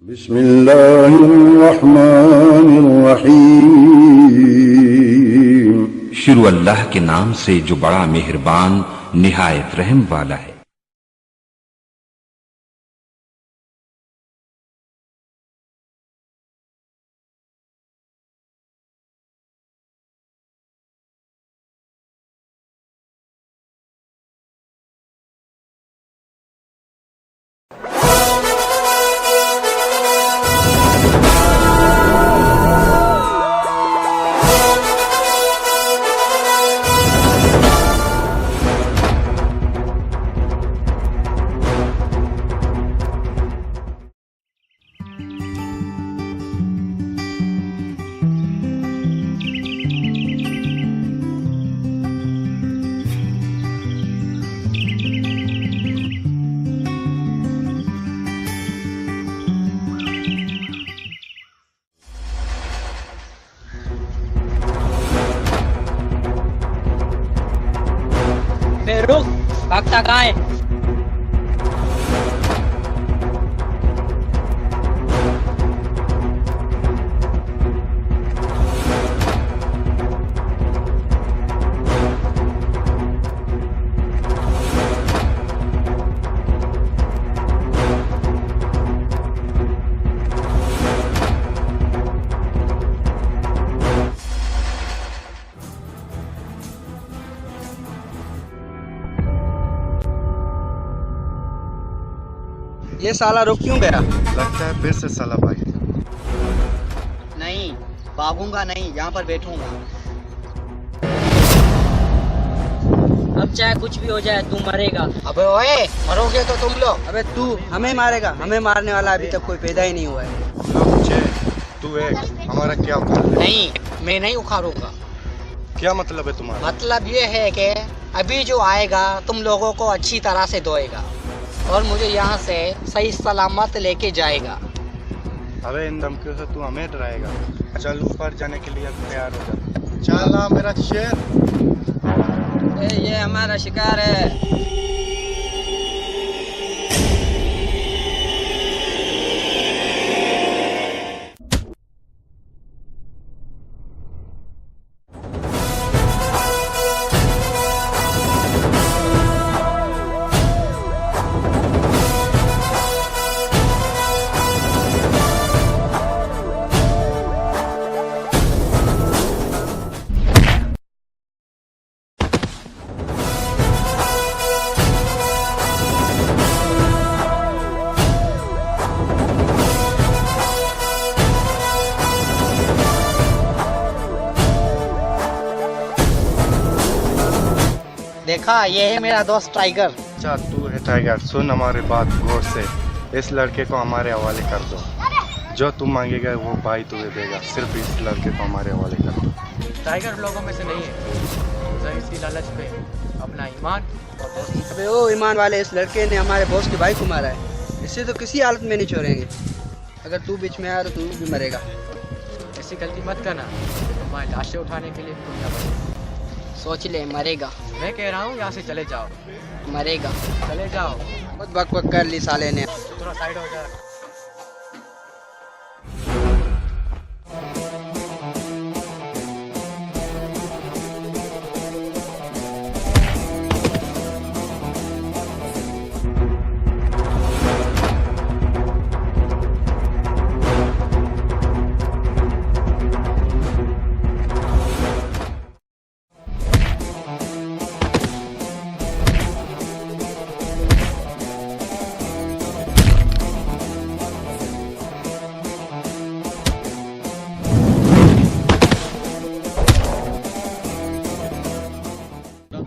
बिस्मिल्लाहिर्रहमानिर्रहीम। शुरू अल्लाह के नाम से जो बड़ा मेहरबान निहायत रहम वाला है। रुक, भागता कहाँ है? ये साला रुक क्यों गया? लगता है फिर से साला भाई। नहीं, भागूंगा नहीं, यहाँ पर बैठूंगा। अब चाहे कुछ भी हो जाए, तू मरेगा। अबे ओए, मरोगे तो तुम लोग। अबे तू हमें मारेगा? हमें मारने वाला अभी तक कोई पैदा ही नहीं हुआ है। तू एक, हमारा क्या उखाड़? नहीं, मैं नहीं उखाड़ूंगा। क्या मतलब है तुम्हारा? मतलब ये है कि अभी जो आएगा तुम लोगों को अच्छी तरह से धोएगा और मुझे यहाँ से सही सलामत लेके जाएगा। अबे इन धमकियों से तू हमें डराएगा। चल ऊपर जाने के लिए तैयार हो जा। चल आ मेरा शेर। ये हमारा शिकार है। देखा, ये है मेरा दोस्त टाइगर। अच्छा तू है टाइगर, सुन हमारी बात गौर से। इस लड़के को हमारे हवाले कर दो। जो तुम मांगेगा वो भाई तुम्हें देगा। सिर्फ इस लड़के को हमारे हवाले कर दो। टाइगर लोगों में से नहीं है, इसी लालच पे अपना ईमान और दोस्ती। अबे ओ ईमान वाले, इस लड़के ने हमारे बॉस के भाई को मारा है। इससे तो किसी हालत में नहीं छोड़ेंगे। अगर तू बीच में आया तो तू भी मरेगा। ऐसी गलती मत करना, तुम्हारी लाशें उठाने के लिए दुनिया बनी। सोच ले, मरेगा। मैं कह रहा हूँ यहाँ से चले जाओ। मरेगा। चले जाओ। बहुत बक बक कर ली साले ने। थोड़ा साइड हो जा।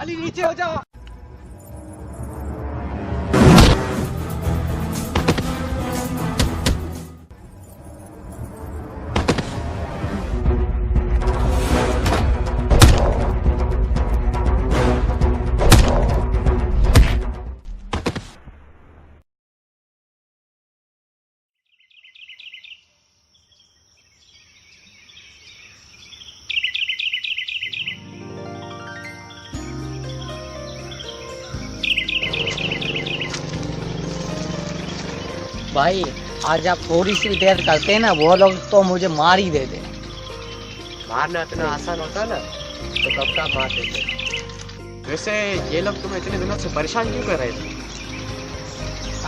अली नीचे हो जाओ। भाई आज आप थोड़ी सी देर करते ना वो लोग तो मुझे मार ही देते। मारना इतना आसान होता ना तो कब का मार देते। वैसे ये लोग तुम्हें इतने दिनों से परेशान क्यों कर रहे थे?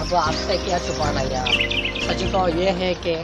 अब आपसे क्या छुपाना यार, सच तो ये है कि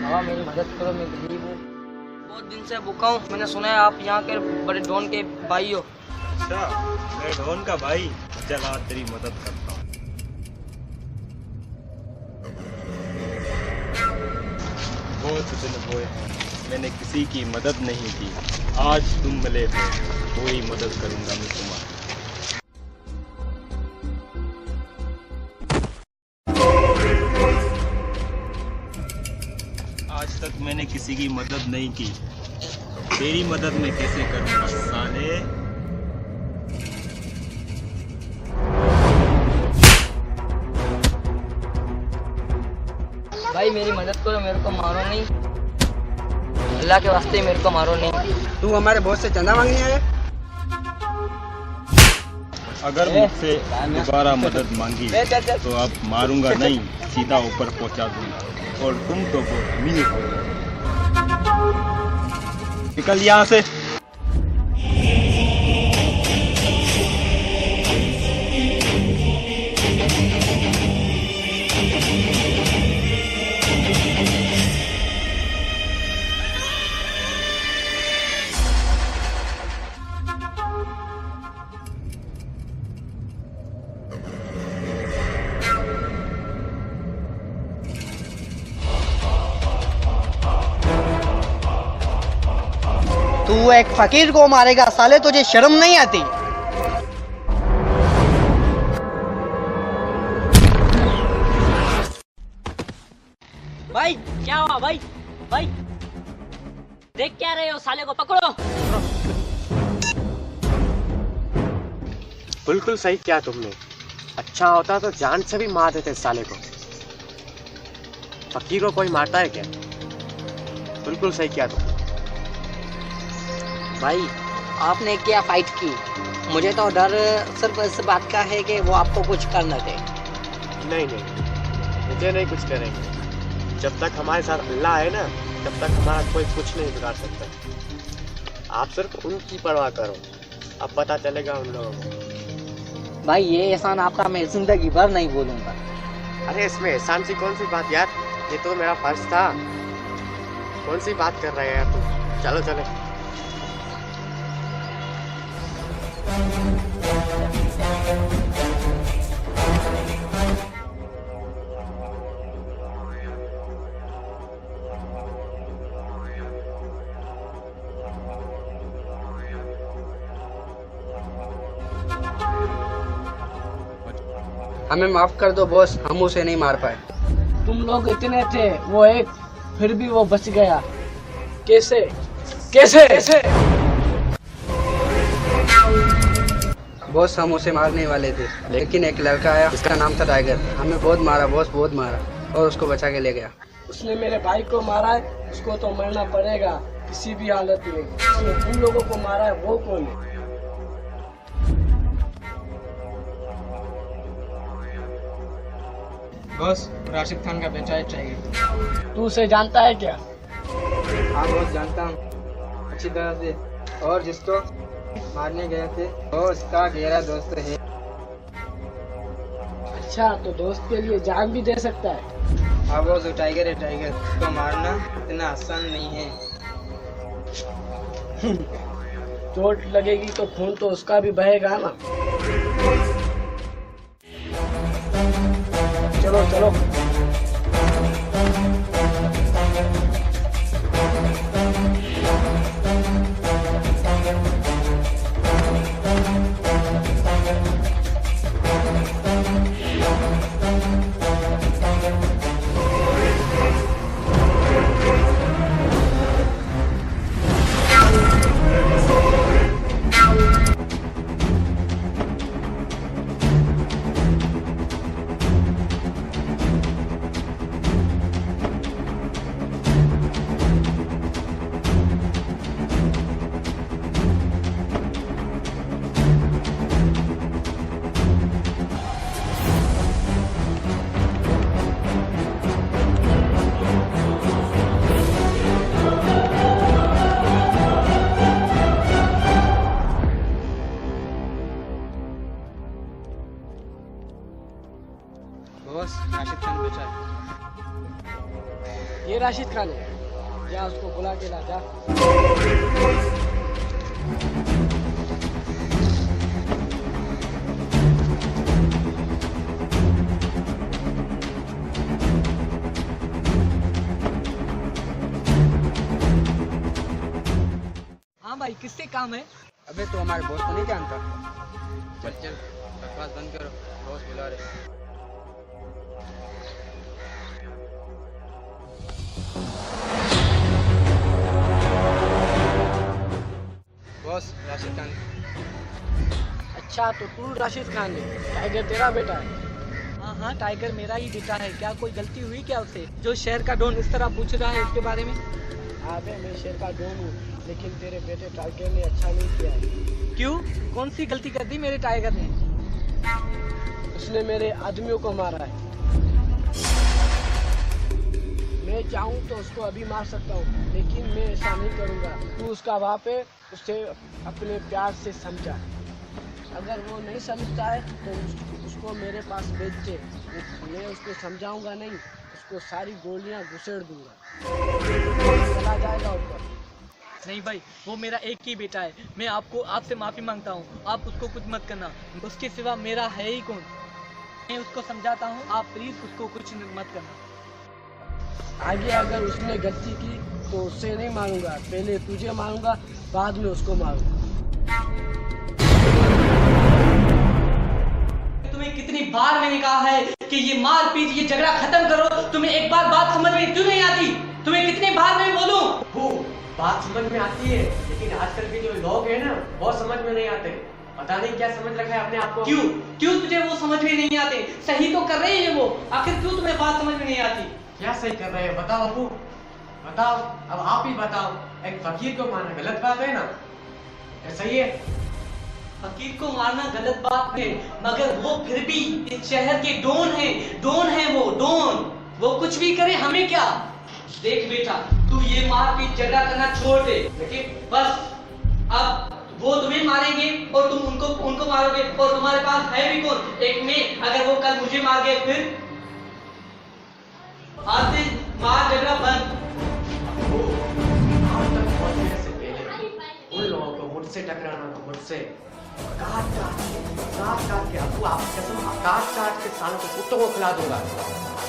बाबा मेरी मदद करो, मैं गरीब हूँ, बहुत दिन से भूखा हूँ। मैंने सुना है आप यहाँ के बड़े डॉन के भाई हो। अच्छा, मैं डॉन का भाई? चल आज तेरी मदद करता हूँ। बहुत दिन हुए मैंने किसी की मदद नहीं की, आज तुम मिले थे, वही मदद करूंगा मैं तुम्हारी। आज तक मैंने किसी की मदद नहीं की, तेरी मदद मैं कैसे करूंगा साले? भाई मेरी मदद करो, मेरे को मारो नहीं, अल्लाह के वास्ते मेरे को मारो नहीं। तू हमारे बॉस से चंदा मांगने आया? अगर मुझसे दोबारा मदद मांगी तो अब मारूंगा नहीं, सीधा ऊपर पहुंचा दूंगा, और तुम तो बहुत अमीर हो। निकल यहाँ से। तू एक फकीर को मारेगा साले, तुझे शर्म नहीं आती? भाई क्या हुआ भाई? भाई देख क्या रहे हो, साले को पकड़ो। बिल्कुल सही किया तुमने, अच्छा होता तो जान से भी मार देते साले को। फकीर को कोई मारता है क्या? बिल्कुल सही किया तुमने। भाई आपने क्या फाइट की? मुझे तो डर सिर्फ इस बात का है कि वो आपको कुछ कर न दे। नहीं नहीं, मुझे नहीं कुछ करेंगे। जब तक हमारे साथ अल्लाह है ना, तब तक हमारा कोई कुछ नहीं बिगाड़ सकता। आप सिर्फ उनकी परवाह करो, अब पता चलेगा उन लोगों को। भाई ये एहसान आपका मैं जिंदगी भर नहीं भूलूंगा। अरे इसमें एहसान सी कौन सी बात यार, ये तो मेरा फर्ज था। कौन सी बात कर रहे हैं यार तुम? चलो चलो। हमें माफ कर दो बॉस, हम उसे नहीं मार पाए। तुम लोग इतने थे, वो एक, फिर भी वो बच गया। कैसे कैसे कैसे? बॉस हम उसे मारने वाले थे, लेकिन एक लड़का आया, उसका नाम था टाइगर। हमें बहुत मारा बॉस, बहुत मारा, और उसको बचा के ले गया। उसने मेरे भाई को मारा है, उसको तो मरना पड़ेगा किसी भी हालत में। उसने तुम लोगों को मारा है, वो कौन है? बस राशिद खान का पंचायत चाहिए। तू उसे जानता है क्या? हाँ बॉस जानता हूँ अच्छी तरह से, और जिसको मारने गए थे वो उसका गहरा दोस्त है। अच्छा, तो दोस्त के लिए जान भी दे सकता है? हाँ बॉस, वो टाइगर है टाइगर, उसको मारना इतना आसान नहीं है। चोट लगेगी तो खून तो उसका भी बहेगा ना। चलो। बॉस राशिद खान बेचा है। ये राशिद खान है, जा उसको बुला के ला जा। हाँ भाई, किससे काम है? अबे तो हमारे बॉस को नहीं जानता। चल चल बकवास बंद करो, बॉस बुला रहे। बॉस राशिद खान। अच्छा, तो तू राशिद खान है, टाइगर तेरा बेटा है। हाँ हाँ, टाइगर मेरा ही बेटा है। क्या कोई गलती हुई क्या उससे, जो शहर का डॉन इस तरह पूछ रहा है उसके बारे में? हाँ बे, मैं शेर का डॉन हूँ, लेकिन तेरे बेटे टाइगर ने अच्छा नहीं किया है। क्यों? कौन सी गलती कर दी मेरे टाइगर ने? उसने मेरे आदमियों को मारा है। मैं चाहूँ तो उसको अभी मार सकता हूँ, लेकिन मैं ऐसा नहीं करूँगा। तू उसका बाप है, उसे अपने प्यार से समझा। अगर वो नहीं समझता है तो उसको मेरे पास भेज दे। मैं उसको समझाऊंगा नहीं, उसको सारी गोलियां घुसेड़ दूंगा, चला जाएगा ऊपर। नहीं भाई, वो मेरा एक ही बेटा है। मैं आपसे माफी मांगता हूँ। आप उसको कुछ मत करना, उसके सिवा मेरा है ही कौन। मैं उसको समझाता हूँ, आप प्लीज उसको कुछ मत करना। आगे अगर उसने गलती की तो उससे नहीं मारूंगा, पहले तुझे मारूंगा, बाद में उसको मारूंगा। तुम्हें कितनी बार मैंने कहा है कि ये मारपीट, ये झगड़ा खत्म करो। तुम्हें एक बार बात समझ में क्यों नहीं आती? तुम्हें कितनी बार मैं बोलूं? वो बात समझ में आती है, लेकिन आजकल के जो लोग हैं ना, बहुत समझ में नहीं आते। पता नहीं क्या समझ रखा है अपने आप को। क्यों तुझे वो समझ में नहीं आते? सही तो कर रहे हैं वो, आखिर क्यों तुम्हें बात समझ में नहीं आती? क्या सही कर रहे हैं बताओ अबू, बताओ। अब आप ही बताओ, एक फकीर को मारना गलत बात है ना? सही है? फकीर को मारना गलत बात है, मगर वो फिर भी इस शहर के डॉन है वो डॉन। वो कुछ भी करे, हमें क्या? देख बेटा, तू ये मारपीट झगड़ा करना छोड़ दे, लेकिन बस अब वो तुम्हें मारेंगे और तुम उनको मारोगे, और तुम्हारे पास है भी कौन? एक मैं। अगर वो कल मुझे मार गए फिर? आज से मार झगड़ा बंद। आज तक पहुंचने से पहले उन लोगों को मुझसे टकराना था, मुझसे काट के अबू, आप कसम, काट के सालों को कुत्तों को खिला दूंगा।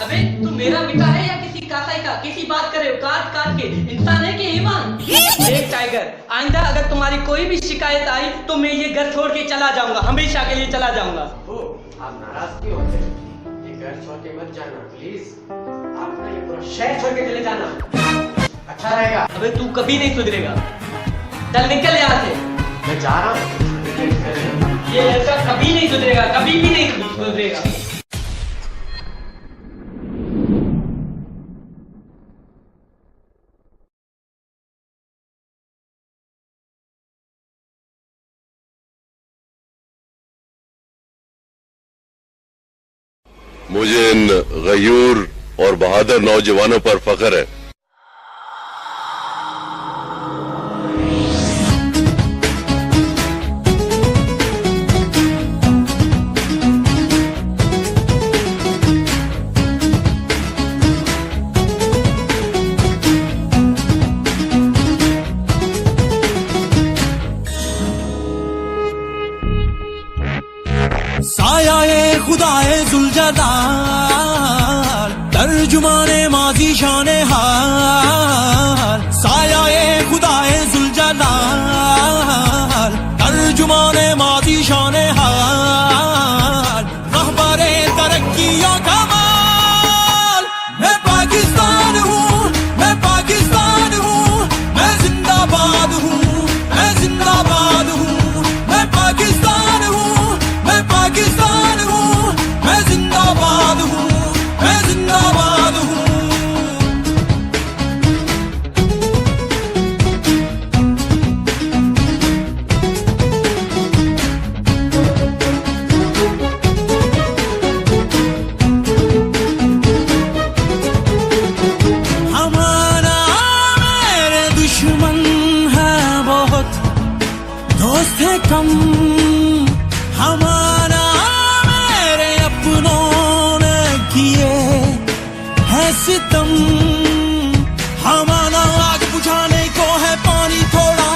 अबे तू मेरा बेटा है या किसी कासाई का? किसी बात करे काट के। इंसान है कि हैवान? देख टाइगर, आइंदा अगर तुम्हारी कोई भी शिकायत आई तो मैं ये घर छोड़ के चला जाऊंगा, हमेशा के लिए चला जाऊंगा। आप नाराज क्यों होते हैं? ये घर छोड़ के मत जाना प्लीज। आप ना ये पूरा शहर छोड़ के चले जाना, अच्छा रहेगा। अबे तू कभी नहीं सुधरेगा, चल निकल यहाँ से। मैं जा रहा हूँ। ये लड़का कभी नहीं सुधरेगा, कभी भी नहीं सुधरेगा। मुझे इन गयूर और बहादुर नौजवानों पर फख्र है। साया सायाए खुदाए जुलजलाल, तर्जुमाने माजी शाने हाल। सायाए खुदाए जुलजलाल, तर्जुमाने माजी शाने हाल। रहबरे तरक्कियों का माल। मैं पाकिस्तान हूँ, मैं पाकिस्तान हूँ, मैं जिंदाबाद हूँ, मैं जिंदाबाद हूँ। मैं पाकिस्तान हूँ, मैं पाकिस्तान हूँ, मैं जिंदाबाद हूँ, मैं जिंदाबाद हूँ। हमारा मेरे दुश्मन है बहुत, दोस्त है कम। हमारा मेरे अपनों ने किए है सितम। हमारा आग बुझाने को है पानी थोड़ा,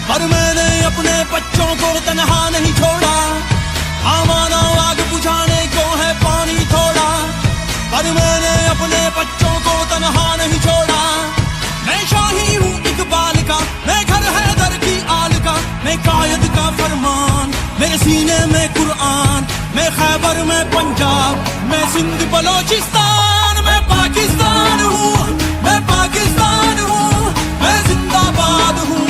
पर मैंने अपने बच्चों को तन्हा नहीं छोड़ा। हमारा आग बुझाने को है पानी थोड़ा, पर मैंने अपने बच्चों को तन्हा नहीं छोड़ा। मैं शाही हूँ इकबाल का, मैं घर हैदर की आल का, मैं कायद का फरमान, मेरे सीने में कुरान। मैं खैबर में पंजाब, मैं सिंध बलोचिस्तान। मैं पाकिस्तान हूँ, मैं पाकिस्तान हूँ, मैं जिंदाबाद हूँ,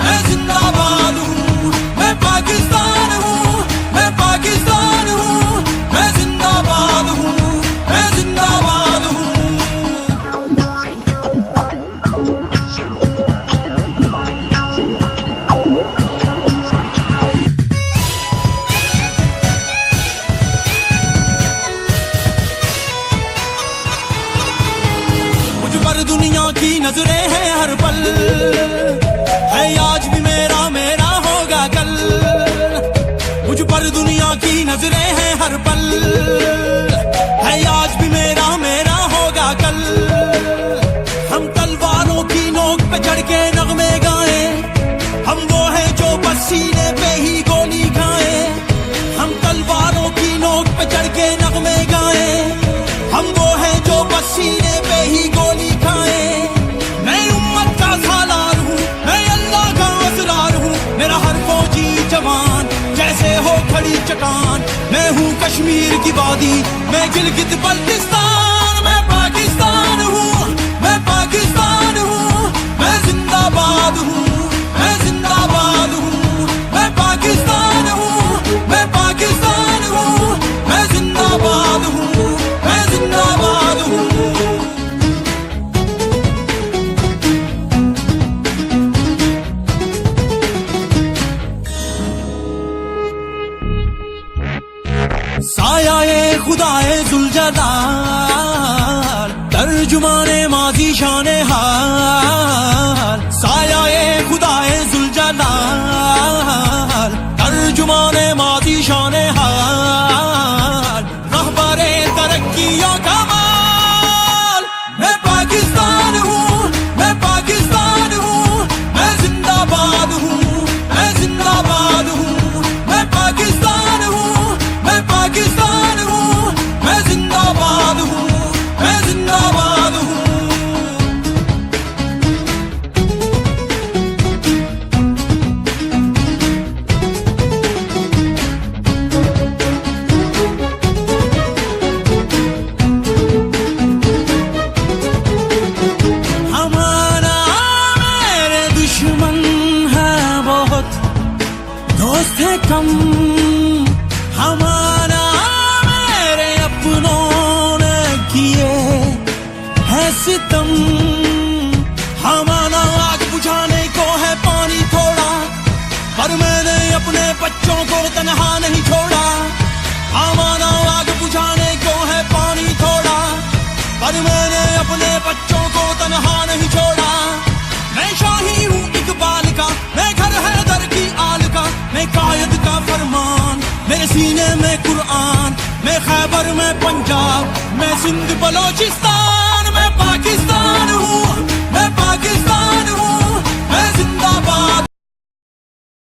मैं जिंदाबाद हूँ। मैं पाकिस्तान हूँ, मैं पाकिस्तान हूँ, मैं जिंदाबाद हूँ, मैं जिंदाबाद हूँ। मुझ पर दुनिया की नजरें हैं हर पल, है आज भी मेरा मेरा होगा कल। मुझ पर दुनिया की नजरें हैं हर पल, है आज भी मेरा मेरा होगा कल। हम तलवारों की नोक पे चढ़ के नगमे गाए, हम वो हैं जो बस सीने पे ही गोली खाए। हम तलवारों की नोक पे चढ़ के नगमे गाए, हम वो हैं जो बस सीने पे ही गोली खाए। मैं उम्मत का सालार हूँ, मैं अल्लाह का असरार हूँ। मेरा हर फौजी जवान जैसे हो खड़ी चट्टान। मैं हूँ कश्मीर की वादी, मैं गिलगित बल्तिस्तान। मैं पाकिस्तान हूँ, मैं पाकिस्तान हूँ, मैं जिंदाबाद हूँ, मैं जिंदाबाद हूँ। मैं पाकिस्तान हूँ, मैं पाकिस्तान हूँ, मैं जिंदाबाद हूँ, मैं जिंदाबाद हूँ। सायाए खुदाए जुलजलाल, तर्जुमाने माजी शाने हाल। सायाए खुदाए जुलजलाल, तर्जुमाने माजी शाने हाल। रहबरे तरक्कियों का माल। मैं पाकिस्तान हूँ, मैं पाकिस्तान हूँ, मैं जिंदाबाद हूँ, मैं जिंदाबाद हूँ। मैं पाकिस्तान हूँ, मैं पाकिस्तान हूँ, मैं जिंदाबाद हूँ, मैं जिंदाबाद हूँ। हमारा मेरे दुश्मन है बहुत, दोस्त है कम। हमारा मेरे अपनों ने किए है सितम। हमारा आग बुझाने को है पानी थोड़ा, पर मैंने अपने बच्चों को तन्हा नहीं छोड़ा। हमारा आग बुझाने को है पानी थोड़ा, पर मैंने अपने बच्चों को तन्हा नहीं छोड़ा। मैं शाही हूँ इकबाल का, मैं घर हैदर की आल का, मैं कायद का फरमान, मेरे सीने में कुरान। मैं खैबर में पंजाब, मैं सिंध बलोचिस्तान। मैं पाकिस्तान हूँ,